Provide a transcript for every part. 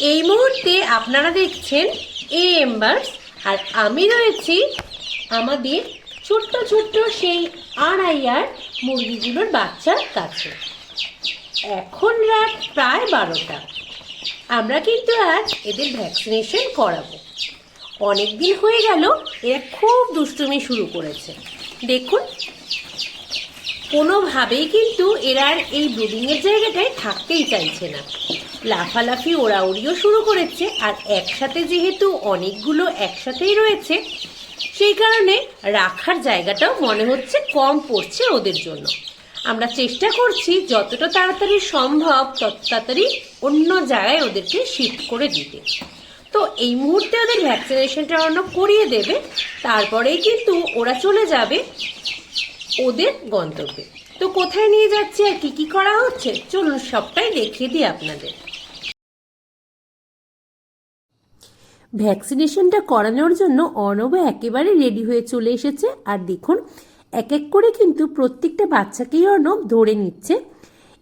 এই মুহূর্তে আপনারা দেখছেন এ এম্বার্স, আর আমি রয়েছি আমাদের ছোট্ট ছোট্ট সেই আড়াইয়ার মুরগিগুলোর বাচ্চার কাছে। এখন রাত প্রায় 12টা। আমরা কিন্তু আজ এদের ভ্যাকসিনেশন করাবো। অনেক দিন হয়ে গেল এরা খুব দুষ্টুমি শুরু করেছে। দেখুন, কোনোভাবেই কিন্তু এরা এই ব্রুডিংয়ের জায়গাটায় থাকতেই চাইছে না। লাফালাফি ওড়াউড়িও শুরু করেছে, আর একসাথে যেহেতু অনেকগুলো একসাথেই রয়েছে, সেই কারণে রাখার জায়গাটাও মনে হচ্ছে কম পড়ছে ওদের জন্য। আমরা চেষ্টা করছি যতটা তাড়াতাড়ি সম্ভব তত তাড়াতাড়ি অন্য জায়গায় ওদেরকে শিফট করে দিতে। তো এই মুহূর্তে ওদের ভ্যাকসিনেশনটা অন্য করিয়ে দেবে, তারপরেই কিন্তু ওরা চলে যাবে ওদের গন্তব্যে। তো কোথায় নিয়ে যাচ্ছে আর কি কি করা হচ্ছে, চলুন সবটাই দেখিয়ে দিই আপনাদের। ভ্যাকসিনেশনটা করানোর জন্য অর্ণব একেবারে রেডি হয়ে চলে এসেছে। আর দেখুন, এক এক করে কিন্তু প্রত্যেকটা বাচ্চাকেই অর্ণব ধরে নিচ্ছে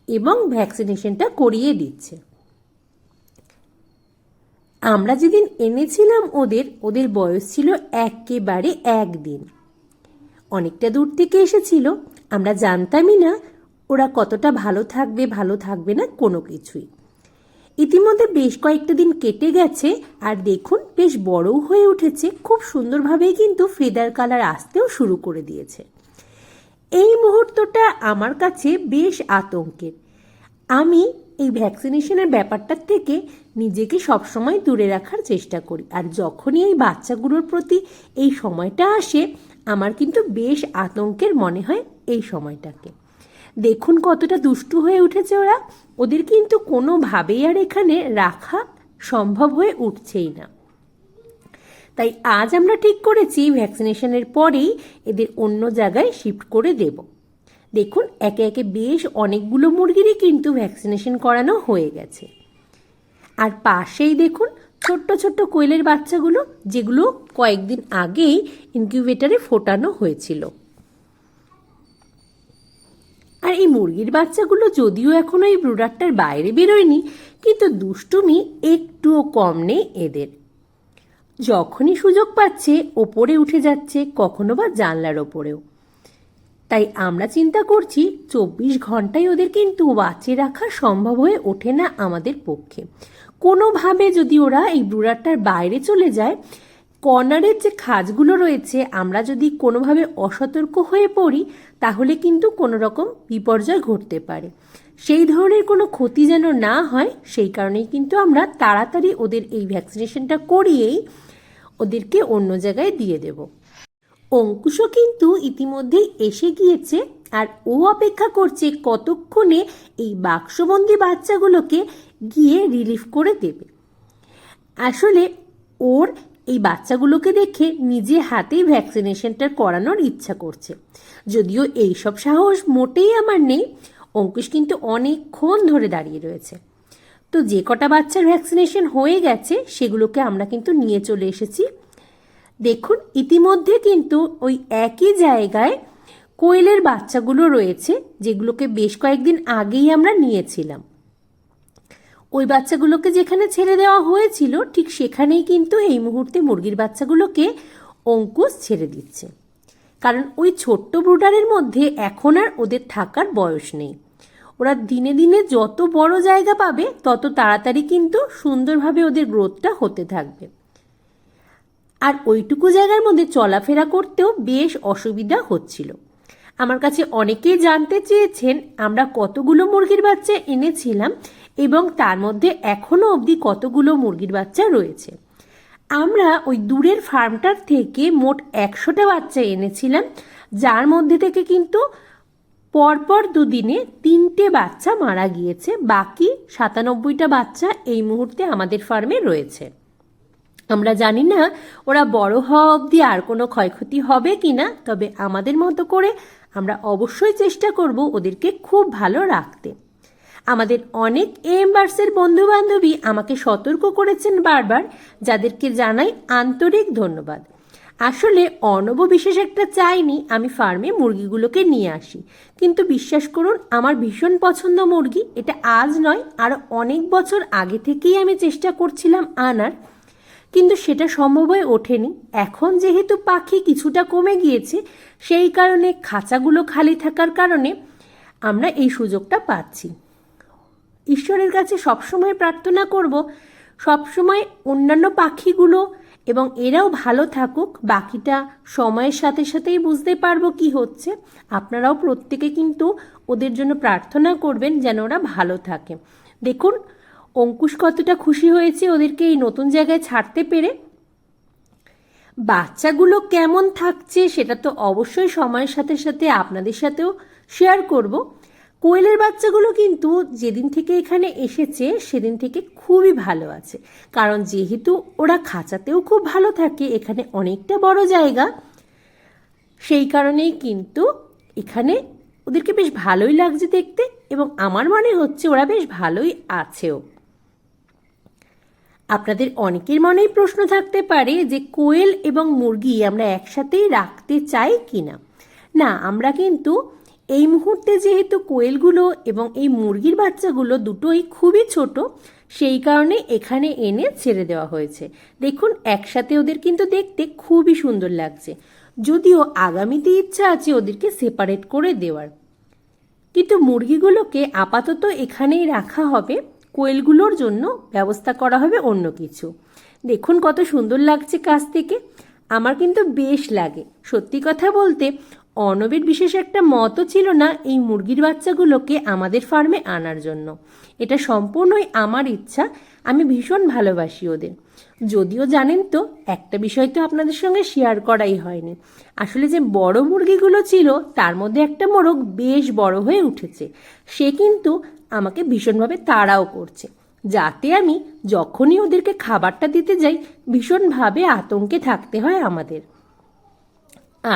এবং ভ্যাকসিনেশনটা করিয়ে দিচ্ছে। আমরা যেদিন এনেছিলাম ওদের বয়স ছিল একেবারে 1 দিন। অনেকটা দূর থেকে এসেছিল, আমরা জানতামই না ওরা কতটা ভালো থাকবে না কোনো কিছুই। ইতিমধ্যে বেশ কয়েকটা দিন কেটে গেছে, আর দেখুন বেশ বড়ও হয়ে উঠেছে। খুব সুন্দরভাবেই কিন্তু ফেদার কালার আসতেও শুরু করে দিয়েছে। এই মুহূর্তটা আমার কাছে বেশ আতঙ্কের। আমি এই ভ্যাকসিনেশনের ব্যাপারটার থেকে নিজেকে সবসময় দূরে রাখার চেষ্টা করি, আর যখনই এই বাচ্চাগুলোর প্রতি এই সময়টা আসে আমার কিন্তু বেশ আতঙ্কের মনে হয় এই সময়টাকে। দেখুন কতটা দুষ্টু হয়ে উঠেছে ওরা। ওদের কিন্তু কোনোভাবেই আর এখানে রাখা সম্ভব হয়ে উঠছেই না। তাই আজ আমরা ঠিক করেছি ভ্যাকসিনেশনের পরেই এদের অন্য জায়গায় শিফট করে দেব। দেখুন একে একে বেশ অনেকগুলো মুরগিরই কিন্তু ভ্যাকসিনেশন করানো হয়ে গেছে। আর পাশেই দেখুন ছোট্ট ছোট্ট কোয়েলের বাচ্চাগুলো, যেগুলো কয়েকদিন আগেই ইনকিউবেটরে ফোটানো হয়েছিল। আর এই মুরগির বাচ্চাগুলো যদিও এখনো এই ব্রুডারটার বাইরে বেরোয়নি, কিন্তু দুষ্টুমি একটুও কম নেই এদের। যখনই সুযোগ পাচ্ছে ওপরে উঠে যাচ্ছে, কখনো বা জানলার ওপরেও। তাই আমরা চিন্তা করছি 24 ঘন্টায় ওদের কিন্তু বাঁচিয়ে রাখা সম্ভব হয়ে ওঠে না আমাদের পক্ষে। কোনোভাবে যদি ওরা এই ব্রুডারটার বাইরে চলে যায়, কর্নারের যে খাঁজগুলো রয়েছে, আমরা যদি কোনোভাবে অসতর্ক হয়ে পড়ি তাহলে কিন্তু কোনো রকম বিপর্যয় ঘটতে পারে। সেই ধরনের কোনো ক্ষতি যেন না হয়, সেই কারণেই কিন্তু আমরা তাড়াতাড়ি ওদের এই ভ্যাকসিনেশনটা করিয়েই ওদেরকে অন্য জায়গায় দিয়ে দেব। অঙ্কুশও কিন্তু ইতিমধ্যেই এসে গিয়েছে, আর ও অপেক্ষা করছে কতক্ষণে এই বাক্সবন্দি বাচ্চাগুলোকে গিয়ে রিলিফ করে দেবে। আসলে ওর এই বাচ্চাগুলোকে দেখে নিজে হাতেই ভ্যাকসিনেশনটা করানোর ইচ্ছা করছে। যদিও এই সব সাহস মোটেই আমার নেই। অঙ্কুশ কিন্তু অনেকক্ষণ ধরে দাঁড়িয়ে রয়েছে। তো যে কটা বাচ্চার ভ্যাকসিনেশন হয়ে গেছে সেগুলোকে আমরা কিন্তু নিয়ে চলে এসেছি। দেখুন ইতিমধ্যে কিন্তু ওই একই জায়গায় কোয়েলের বাচ্চাগুলো রয়েছে, যেগুলোকে বেশ কয়েকদিন আগেই আমরা নিয়েছিলাম। ওই বাচ্চাগুলোকে যেখানে ছেড়ে দেওয়া হয়েছিল ঠিক সেখানেই কিন্তু এই মুহূর্তে মুরগির বাচ্চাগুলোকে অঙ্কুশ ছেড়ে দিচ্ছে। কারণ ওই ছোট্ট ব্রুডারের মধ্যে এখন আর ওদের থাকার বয়স নেই। ওরা দিনে দিনে যত বড় জায়গা পাবে তত তাড়াতাড়ি কিন্তু সুন্দরভাবে ওদের গ্রোথটা হতে থাকবে। আর ওইটুকু জায়গার মধ্যে চলাফেরা করতেও বেশ অসুবিধা হচ্ছিল। আমার কাছে অনেকেই জানতে চেয়েছেন আমরা কতগুলো মুরগির বাচ্চা এনেছিলাম এবং তার মধ্যে এখনো অবধি কতগুলো মুরগির বাচ্চা রয়েছে। আমরা ওই দূরের ফার্মটার থেকে মোট 100টা বাচ্চা এনেছিলাম, যার মধ্যে থেকে কিন্তু পরপর দুদিনে 3টে বাচ্চা মারা গিয়েছে। বাকি 97টা বাচ্চা এই মুহূর্তে আমাদের ফার্মে রয়েছে। আমরা জানি না ওরা বড় হওয়া অবধি আর কোনো ক্ষয়ক্ষতি হবে কিনা, তবে আমাদের মতো করে আমরা অবশ্যই চেষ্টা করব ওদেরকে খুব ভালো রাখতে। আমাদের অনেক এম্বার্সের বন্ধু বান্ধবী আমাকে সতর্ক করেছেন বারবার, যাদেরকে জানাই আন্তরিক ধন্যবাদ। আসলে অর্ণব বিশেষ একটা চাইনি আমি ফার্মে মুরগিগুলোকে নিয়ে আসি, কিন্তু বিশ্বাস করুন আমার ভীষণ পছন্দ মুরগি। এটা আজ নয়, আর অনেক বছর আগে থেকেই আমি চেষ্টা করছিলাম আনার, কিন্তু সেটা সম্ভব হয়ে ওঠেনি। এখন যেহেতু পাখি কিছুটা কমে গিয়েছে, সেই কারণে খাঁচাগুলো খালি থাকার কারণে আমরা এই সুযোগটা পাচ্ছি। ঈশ্বরের কাছে সবসময় প্রার্থনা করব সবসময় অন্যান্য পাখিগুলো এবং এরাও ভালো থাকুক। বাকিটা সময়ের সাথে সাথেই বুঝতে পারবো কি হচ্ছে। আপনারাও প্রত্যেকে কিন্তু ওদের জন্য প্রার্থনা করবেন যেন ওরা ভালো থাকে। দেখুন অঙ্কুশ কতটা খুশি হয়েছে ওদেরকে এই নতুন জায়গায় ছাড়তে পেরে। বাচ্চাগুলো কেমন থাকছে সেটা তো অবশ্যই সময়ের সাথে সাথে আপনাদের সাথেও শেয়ার করব। কোয়েলের বাচ্চাগুলো কিন্তু যেদিন থেকে এখানে এসেছে সেদিন থেকে খুবই ভালো আছে, কারণ যেহেতু ওরা খাঁচাতেও খুব ভালো থাকে, এখানে অনেকটা বড় জায়গা, সেই কারণেই কিন্তু এখানে ওদেরকে বেশ ভালোই লাগছে দেখতে, এবং আমার মনে হচ্ছে ওরা বেশ ভালোই আছেও। আপনাদের অনেকের মনেই প্রশ্ন থাকতে পারে যে কোয়েল এবং মুরগি আমরা একসাথেই রাখতে চাই কিনা। না, আমরা কিন্তু এই মুহূর্তে যেহেতু কোয়েলগুলো এবং এই মুরগির বাচ্চাগুলো দুটোই খুবই ছোট, সেই কারণে এখানে এনে ছেড়ে দেওয়া হয়েছে। দেখুন একসাথে ওদের কিন্তু দেখতে খুবই সুন্দর লাগছে, যদিও আগামীতে ইচ্ছা আছে ওদেরকে সেপারেট করে দেওয়ার। কিন্তু মুরগিগুলোকে আপাতত এখানেই রাখা হবে, কোয়েলগুলোর জন্য ব্যবস্থা করা হবে অন্য কিছু। দেখুন কত সুন্দর লাগছে কাছ থেকে, আমার কিন্তু বেশ লাগে। সত্যি কথা বলতে অর্ণবের বিশেষ একটা মতও ছিল না এই মুরগির বাচ্চাগুলোকে আমাদের ফার্মে আনার জন্য। এটা সম্পূর্ণই আমার ইচ্ছা, আমি ভীষণ ভালোবাসি ওদের। যদিও জানেন তো একটা বিষয় তো আপনাদের সঙ্গে শেয়ার করাই হয়নি, আসলে যে বড় মুরগিগুলো ছিল তার মধ্যে একটা মোরগ বেশ বড় হয়ে উঠেছে। সে কিন্তু আমাকে ভীষণভাবে তাড়াও করছে, যাতে আমি যখনই ওদেরকে খাবারটা দিতে যাই ভীষণভাবে আতঙ্কে থাকতে হয় আমাদের।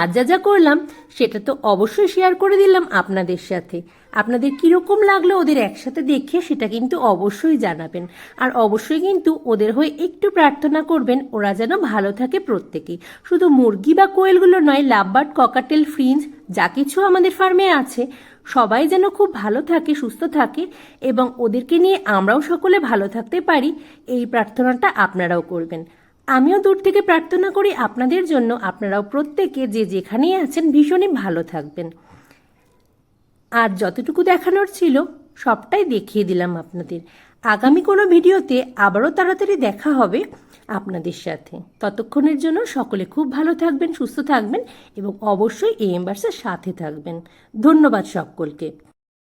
আজ যা যা করলাম সেটা তো অবশ্যই শেয়ার করে দিলাম আপনাদের সাথে। আপনাদের কীরকম লাগলো ওদের একসাথে দেখে সেটা কিন্তু অবশ্যই জানাবেন, আর অবশ্যই কিন্তু ওদের হয়ে একটু প্রার্থনা করবেন ওরা যেন ভালো থাকে প্রত্যেকেই। শুধু মুরগি বা কোয়েলগুলো নয়, লাভবার্ড, ককাটেল, ফ্রিঞ্জ যা কিছু আমাদের ফার্মে আছে সবাই যেন খুব ভালো থাকে, সুস্থ থাকে, এবং ওদেরকে নিয়ে আমরাও সকলে ভালো থাকতে পারি, এই প্রার্থনাটা আপনারাও করবেন। আমিও দূর থেকে প্রার্থনা করি আপনাদের জন্য, আপনারাও প্রত্যেকে যে যেখানেই আছেন ভীষণই ভালো থাকবেন। আর যতটুকু দেখানোর ছিল সবটাই দেখিয়ে দিলাম আপনাদের। আগামী কোনো ভিডিওতে আবারও তাড়াতাড়ি দেখা হবে আপনাদের সাথে। ততক্ষণের জন্য সকলে খুব ভালো থাকবেন, সুস্থ থাকবেন, এবং অবশ্যই এএম বার্সের সাথে থাকবেন। ধন্যবাদ সকলকে।